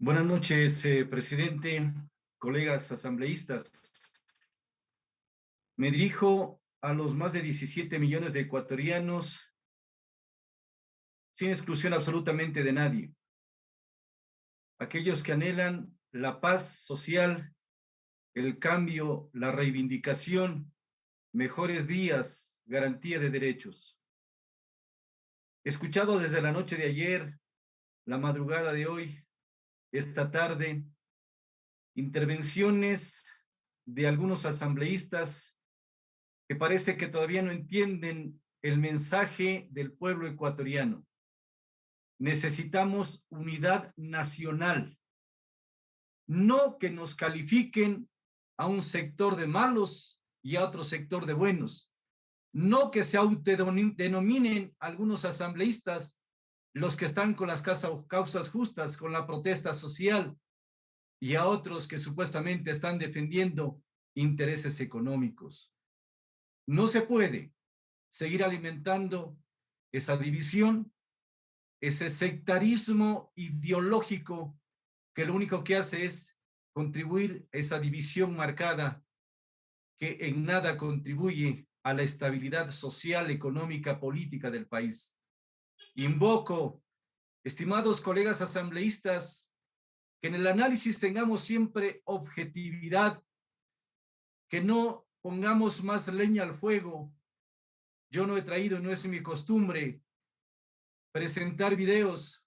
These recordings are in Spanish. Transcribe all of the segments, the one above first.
Buenas noches, presidente, colegas asambleístas. Me dirijo a los más de 17 millones de ecuatorianos, sin exclusión absolutamente de nadie. Aquellos que anhelan la paz social, el cambio, la reivindicación, mejores días, garantía de derechos. He escuchado desde la noche de ayer, la madrugada de hoy, esta tarde, intervenciones de algunos asambleístas que parece que todavía no entienden el mensaje del pueblo ecuatoriano. Necesitamos unidad nacional, no que nos califiquen a un sector de malos y a otro sector de buenos, no que se autodenominen algunos asambleístas los que están con las causas justas, con la protesta social, y a otros que supuestamente están defendiendo intereses económicos. No se puede seguir alimentando esa división, ese sectarismo ideológico que lo único que hace es contribuir a esa división marcada que en nada contribuye a la estabilidad social, económica, política del país. Invoco, estimados colegas asambleístas, que en el análisis tengamos siempre objetividad, que no pongamos más leña al fuego. Yo no he traído, no es mi costumbre, presentar videos,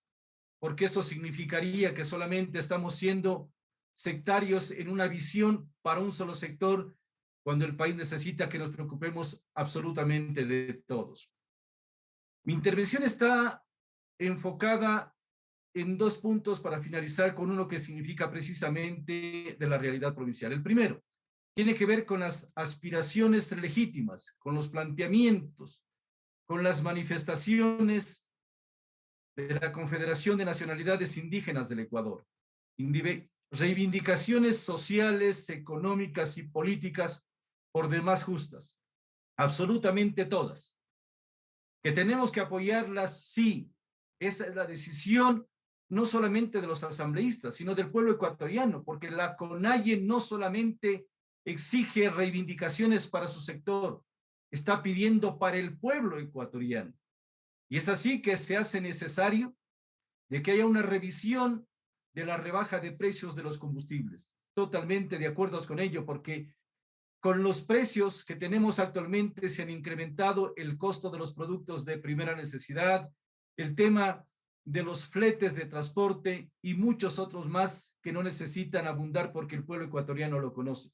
porque eso significaría que solamente estamos siendo sectarios en una visión para un solo sector, cuando el país necesita que nos preocupemos absolutamente de todos. Mi intervención está enfocada en dos puntos para finalizar con uno que significa precisamente de la realidad provincial. El primero tiene que ver con las aspiraciones legítimas, con los planteamientos, con las manifestaciones de la Confederación de Nacionalidades Indígenas del Ecuador. Reivindicaciones sociales, económicas y políticas por demás justas, absolutamente todas. Que tenemos que apoyarlas, sí, esa es la decisión no solamente de los asambleístas, sino del pueblo ecuatoriano, porque la CONAIE no solamente exige reivindicaciones para su sector, está pidiendo para el pueblo ecuatoriano. Y es así que se hace necesario de que haya una revisión de la rebaja de precios de los combustibles. Totalmente de acuerdo con ello, porque con los precios que tenemos actualmente se han incrementado el costo de los productos de primera necesidad, el tema de los fletes de transporte y muchos otros más que no necesitan abundar porque el pueblo ecuatoriano lo conoce.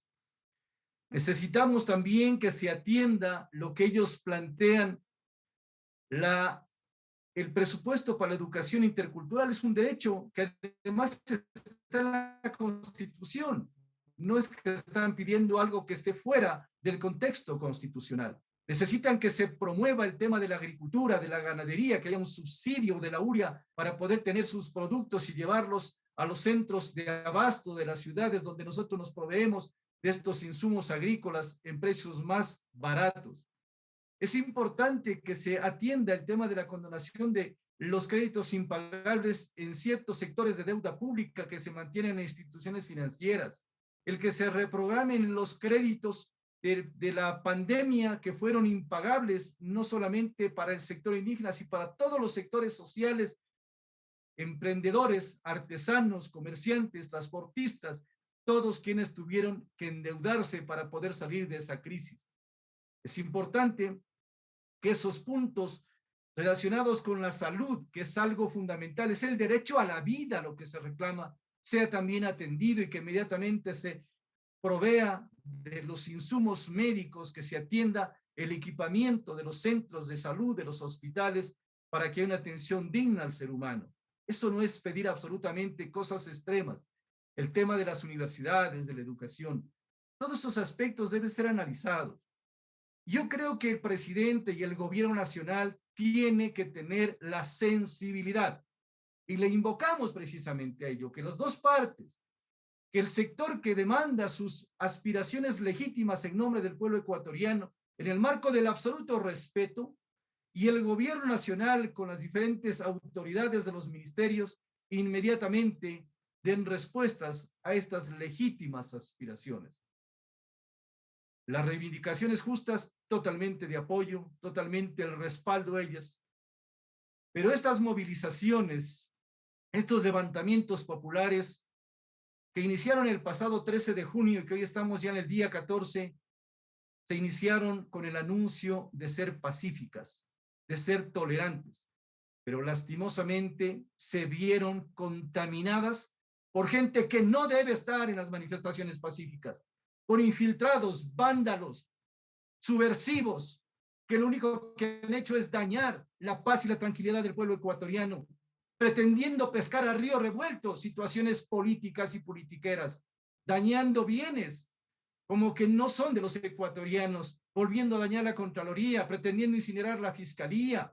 Necesitamos también que se atienda lo que ellos plantean. El presupuesto para la educación intercultural es un derecho que además está en la Constitución. No es que están pidiendo algo que esté fuera del contexto constitucional. Necesitan que se promueva el tema de la agricultura, de la ganadería, que haya un subsidio de la URIA para poder tener sus productos y llevarlos a los centros de abasto de las ciudades donde nosotros nos proveemos de estos insumos agrícolas en precios más baratos. Es importante que se atienda el tema de la condonación de los créditos impagables en ciertos sectores de deuda pública que se mantienen en instituciones financieras, el que se reprogramen los créditos de la pandemia que fueron impagables, no solamente para el sector indígena, sino para todos los sectores sociales, emprendedores, artesanos, comerciantes, transportistas, todos quienes tuvieron que endeudarse para poder salir de esa crisis. Es importante que esos puntos relacionados con la salud, que es algo fundamental, es el derecho a la vida lo que se reclama, sea también atendido y que inmediatamente se provea de los insumos médicos, que se atienda el equipamiento de los centros de salud, de los hospitales, para que haya una atención digna al ser humano. Eso no es pedir absolutamente cosas extremas. El tema de las universidades, de la educación, todos esos aspectos deben ser analizados. Yo creo que el presidente y el gobierno nacional tiene que tener la sensibilidad, y le invocamos precisamente a ello, que las dos partes, que el sector que demanda sus aspiraciones legítimas en nombre del pueblo ecuatoriano, en el marco del absoluto respeto, y el gobierno nacional con las diferentes autoridades de los ministerios, inmediatamente den respuestas a estas legítimas aspiraciones. Las reivindicaciones justas, totalmente de apoyo, totalmente el respaldo a ellas. Pero estas movilizaciones, estos levantamientos populares que iniciaron el pasado 13 de junio y que hoy estamos ya en el día 14, se iniciaron con el anuncio de ser pacíficas, de ser tolerantes, pero lastimosamente se vieron contaminadas por gente que no debe estar en las manifestaciones pacíficas, por infiltrados, vándalos, subversivos, que lo único que han hecho es dañar la paz y la tranquilidad del pueblo ecuatoriano, pretendiendo pescar a río revuelto situaciones políticas y politiqueras, dañando bienes como que no son de los ecuatorianos, volviendo a dañar la Contraloría, pretendiendo incinerar la Fiscalía,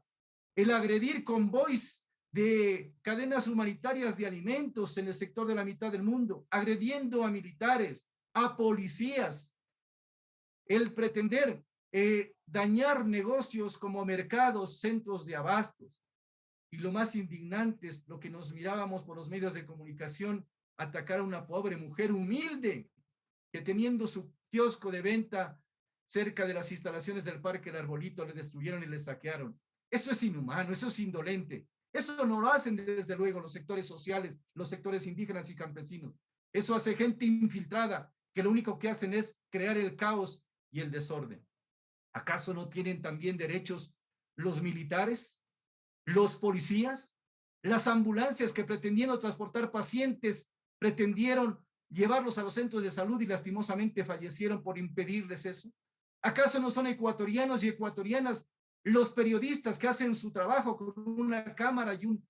el agredir convoys de cadenas humanitarias de alimentos en el sector de la mitad del mundo, agrediendo a militares, a policías, el pretender dañar negocios como mercados, centros de abastos. Y lo más indignante es lo que nos mirábamos por los medios de comunicación, atacar a una pobre mujer humilde que teniendo su kiosco de venta cerca de las instalaciones del Parque El Arbolito le destruyeron y le saquearon. Eso es inhumano, eso es indolente. Eso no lo hacen desde luego los sectores sociales, los sectores indígenas y campesinos. Eso hace gente infiltrada que lo único que hacen es crear el caos y el desorden. ¿Acaso no tienen también derechos los militares, los policías, las ambulancias que pretendiendo transportar pacientes, pretendieron llevarlos a los centros de salud y lastimosamente fallecieron por impedirles eso? ¿Acaso no son ecuatorianos y ecuatorianas los periodistas que hacen su trabajo con una cámara y un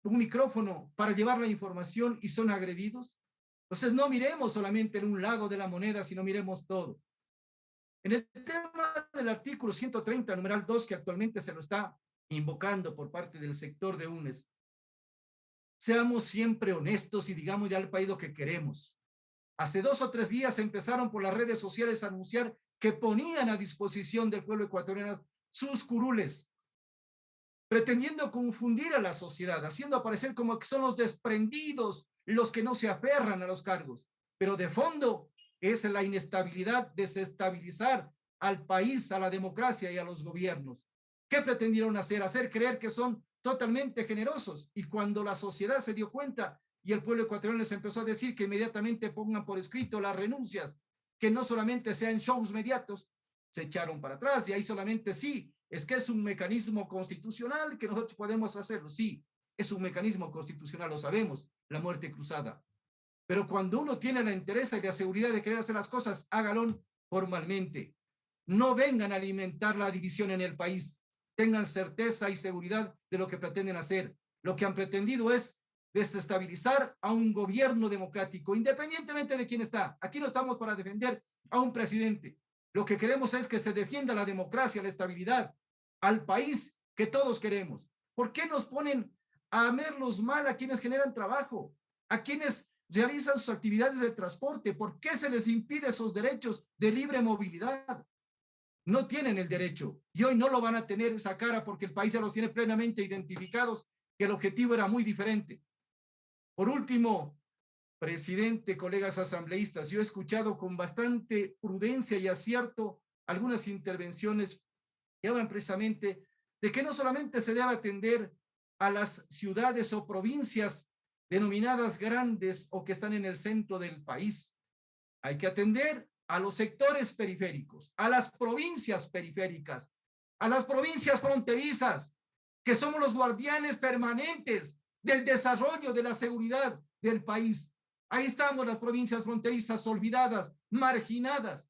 micrófono para llevar la información y son agredidos? Entonces no miremos solamente en un lado de la moneda, sino miremos todo. En el tema del artículo 130, numeral 2, que actualmente se lo está invocando por parte del sector de UNES, seamos siempre honestos y digamos ya al país lo que queremos. Hace 2 o 3 días empezaron por las redes sociales a anunciar que ponían a disposición del pueblo ecuatoriano sus curules, pretendiendo confundir a la sociedad, haciendo aparecer como que son los desprendidos, los que no se aferran a los cargos, pero de fondo es la inestabilidad, desestabilizar al país, a la democracia y a los gobiernos. ¿Qué pretendieron hacer? Hacer creer que son totalmente generosos, y cuando la sociedad se dio cuenta y el pueblo ecuatoriano les empezó a decir que inmediatamente pongan por escrito las renuncias, que no solamente sean shows mediatos, se echaron para atrás y ahí solamente sí, es que es un mecanismo constitucional que nosotros podemos hacerlo, sí, es un mecanismo constitucional, lo sabemos, la muerte cruzada. Pero cuando uno tiene la interés y la seguridad de querer hacer las cosas, hágalo formalmente. No vengan a alimentar la división en el país. Tengan certeza y seguridad de lo que pretenden hacer. Lo que han pretendido es desestabilizar a un gobierno democrático, independientemente de quién está. Aquí no estamos para defender a un presidente. Lo que queremos es que se defienda la democracia, la estabilidad, al país que todos queremos. ¿Por qué nos ponen a verlos mal a quienes generan trabajo, a quienes realizan sus actividades de transporte? ¿Por qué se les impide esos derechos de libre movilidad? No tienen el derecho y hoy no lo van a tener esa cara porque el país ya los tiene plenamente identificados, que el objetivo era muy diferente. Por último, presidente, colegas asambleístas, yo he escuchado con bastante prudencia y acierto algunas intervenciones que hablan precisamente de que no solamente se debe atender a las ciudades o provincias denominadas grandes o que están en el centro del país, hay que atender a los sectores periféricos, a las provincias periféricas, a las provincias fronterizas, que somos los guardianes permanentes del desarrollo, de la seguridad del país. Ahí estamos las provincias fronterizas olvidadas, marginadas.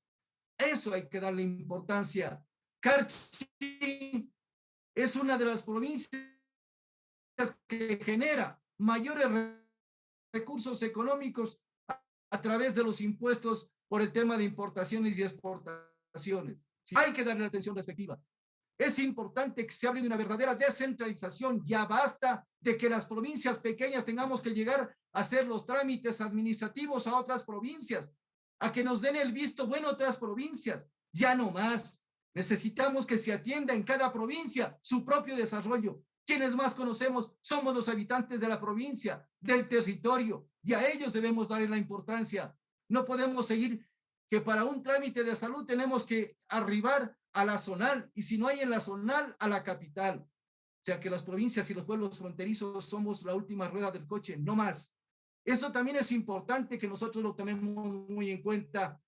Eso hay que darle importancia. Carchi es una de las provincias que genera mayores recursos económicos a través de los impuestos por el tema de importaciones y exportaciones. Sí, hay que darle la atención respectiva. Es importante que se hable de una verdadera descentralización. Ya basta de que las provincias pequeñas tengamos que llegar a hacer los trámites administrativos a otras provincias, a que nos den el visto bueno a otras provincias. Ya no más. Necesitamos que se atienda en cada provincia su propio desarrollo. Quienes más conocemos somos los habitantes de la provincia, del territorio, y a ellos debemos darle la importancia. No podemos seguir que para un trámite de salud tenemos que arribar a la zonal, y si no hay en la zonal, a la capital. O sea que las provincias y los pueblos fronterizos somos la última rueda del coche, no más. Eso también es importante que nosotros lo tomemos muy en cuenta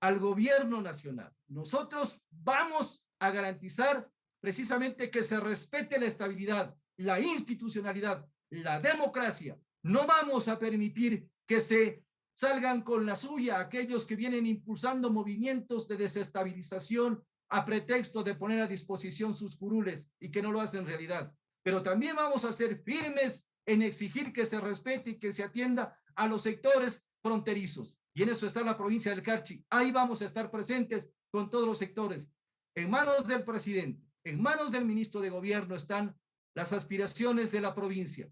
al gobierno nacional. Nosotros vamos a garantizar precisamente que se respete la estabilidad, la institucionalidad, la democracia. No vamos a permitir que se salgan con la suya aquellos que vienen impulsando movimientos de desestabilización a pretexto de poner a disposición sus curules y que no lo hacen realidad. Pero también vamos a ser firmes en exigir que se respete y que se atienda a los sectores fronterizos. Y en eso está la provincia del Carchi. Ahí vamos a estar presentes con todos los sectores. En manos del presidente, en manos del ministro de gobierno están las aspiraciones de la provincia.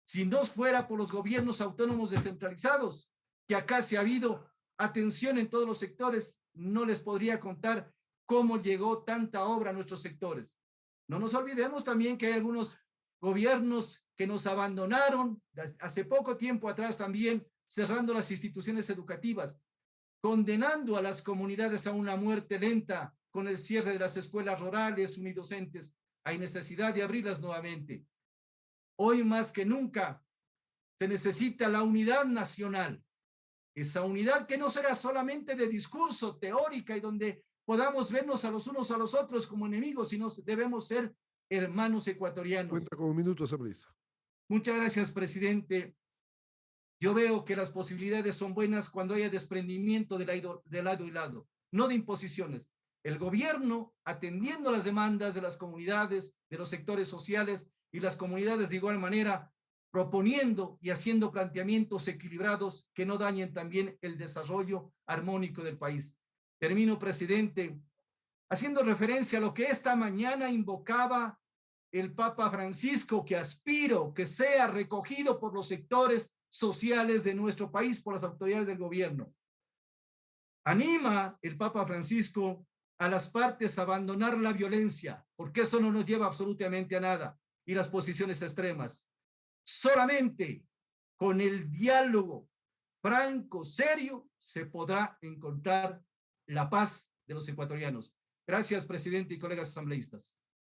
Si no fuera por los gobiernos autónomos descentralizados, que acá se ha habido atención en todos los sectores, no les podría contar cómo llegó tanta obra a nuestros sectores. No nos olvidemos también que hay algunos gobiernos que nos abandonaron hace poco tiempo atrás también, cerrando las instituciones educativas, condenando a las comunidades a una muerte lenta con el cierre de las escuelas rurales unidocentes. Hay necesidad de abrirlas nuevamente. Hoy más que nunca se necesita la unidad nacional, esa unidad que no será solamente de discurso teórica y donde podamos vernos a los unos a los otros como enemigos, sino debemos ser hermanos ecuatorianos. Cuenta con un minuto, Saprissa. Muchas gracias, presidente. Yo veo que las posibilidades son buenas cuando haya desprendimiento de lado y lado, no de imposiciones. El gobierno atendiendo las demandas de las comunidades, de los sectores sociales y las comunidades de igual manera, proponiendo y haciendo planteamientos equilibrados que no dañen también el desarrollo armónico del país. Termino, presidente, haciendo referencia a lo que esta mañana invocaba el Papa Francisco, que aspiro que sea recogido por los sectores sociales de nuestro país, por las autoridades del gobierno. Anima el Papa Francisco a las partes a abandonar la violencia, porque eso no nos lleva absolutamente a nada, y las posiciones extremas. Solamente con el diálogo franco, serio, se podrá encontrar la paz de los ecuatorianos. Gracias, presidente y colegas asambleístas.